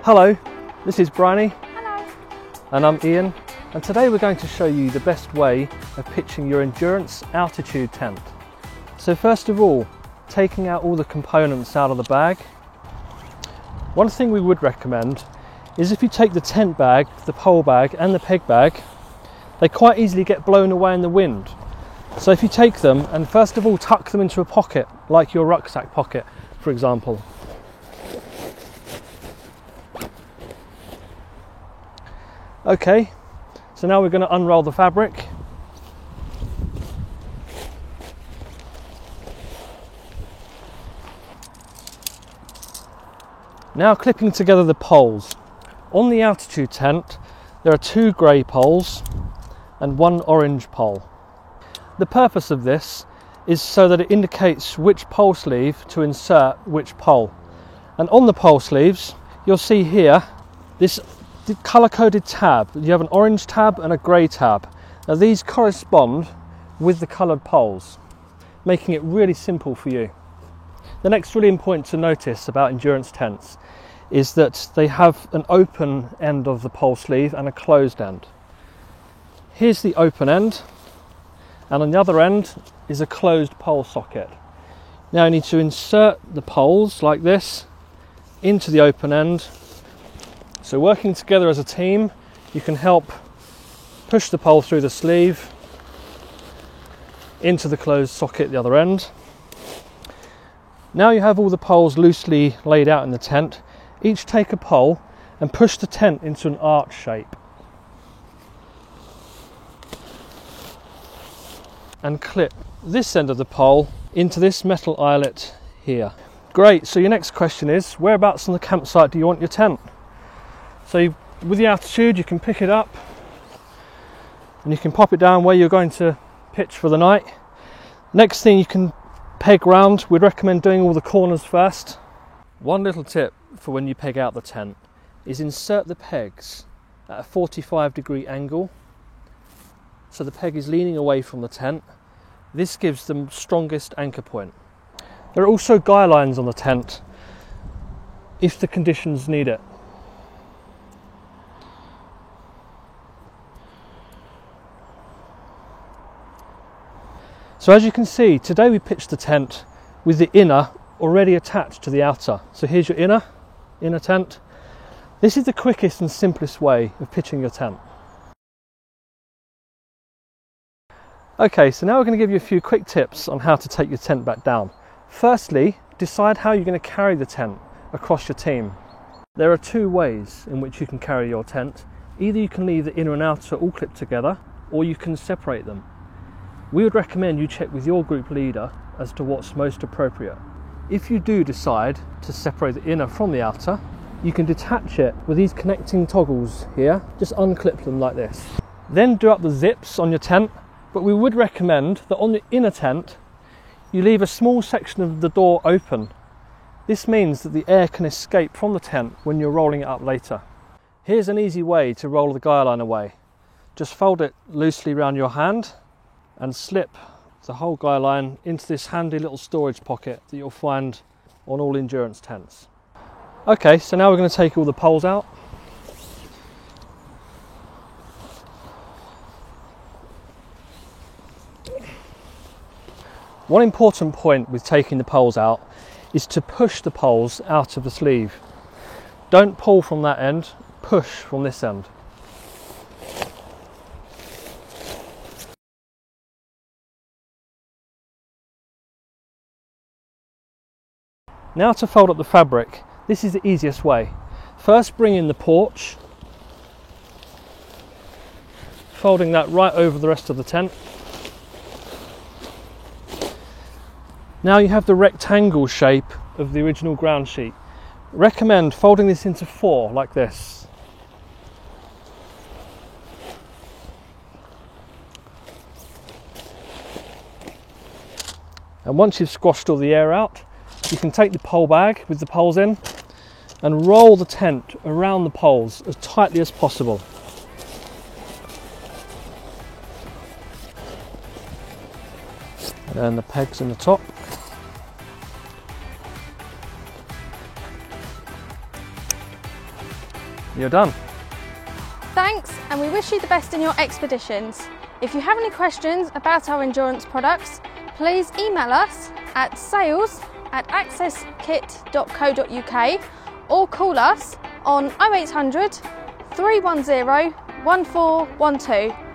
Hello, this is Bryony. Hello. And I'm Ian, and today we're going to show you the best way of pitching your endurance altitude tent. So first of all, taking out all the components out of the bag. One thing we would recommend is if you take the tent bag, the pole bag and the peg bag, they quite easily get blown away in the wind. So if you take them and first of all tuck them into a pocket, like your rucksack pocket, for example. Okay, so now we're going to unroll the fabric. Now clipping together the poles. On the altitude tent, there are 2 grey poles and 1 orange pole. The purpose of this is so that it indicates which pole sleeve to insert which pole. And on the pole sleeves, you'll see here this colour-coded tab. You have an orange tab and a grey tab. Now these correspond with the coloured poles, making it really simple for you. The next really important to notice about endurance tents is that they have an open end of the pole sleeve and a closed end. Here's the open end, and on the other end is a closed pole socket. Now you need to insert the poles like this into the open end. So working together as a team, you can help push the pole through the sleeve into the closed socket at the other end. Now you have all the poles loosely laid out in the tent. Each take a pole and push the tent into an arch shape. And clip this end of the pole into this metal eyelet here. Great, so your next question is, whereabouts on the campsite do you want your tent? So with the altitude, you can pick it up and you can pop it down where you're going to pitch for the night. Next thing you can peg round. We'd recommend doing all the corners first. One little tip for when you peg out the tent is insert the pegs at a 45-degree angle so the peg is leaning away from the tent. This gives the strongest anchor point. There are also guy lines on the tent if the conditions need it. So as you can see, today we pitched the tent with the inner already attached to the outer. So here's your inner tent. This is the quickest and simplest way of pitching your tent. Okay, so now we're going to give you a few quick tips on how to take your tent back down. Firstly, decide how you're going to carry the tent across your team. There are 2 ways in which you can carry your tent. Either you can leave the inner and outer all clipped together, or you can separate them. We would recommend you check with your group leader as to what's most appropriate. If you do decide to separate the inner from the outer, you can detach it with these connecting toggles here. Just unclip them like this. Then do up the zips on your tent, but we would recommend that on the inner tent, you leave a small section of the door open. This means that the air can escape from the tent when you're rolling it up later. Here's an easy way to roll the guy line away. Just fold it loosely around your hand and slip the whole guy line into this handy little storage pocket that you'll find on all endurance tents. Okay, so now we're going to take all the poles out. One important point with taking the poles out is to push the poles out of the sleeve. Don't pull from that end, push from this end. Now to fold up the fabric, this is the easiest way. First bring in the porch, folding that right over the rest of the tent. Now you have the rectangle shape of the original ground sheet. Recommend folding this into 4 like this. And once you've squashed all the air out, you can take the pole bag with the poles in and roll the tent around the poles as tightly as possible. And the pegs in the top. You're done. Thanks, and we wish you the best in your expeditions. If you have any questions about our endurance products, please email us at sales@accesskit.co.uk or call us on 0800 310 1412.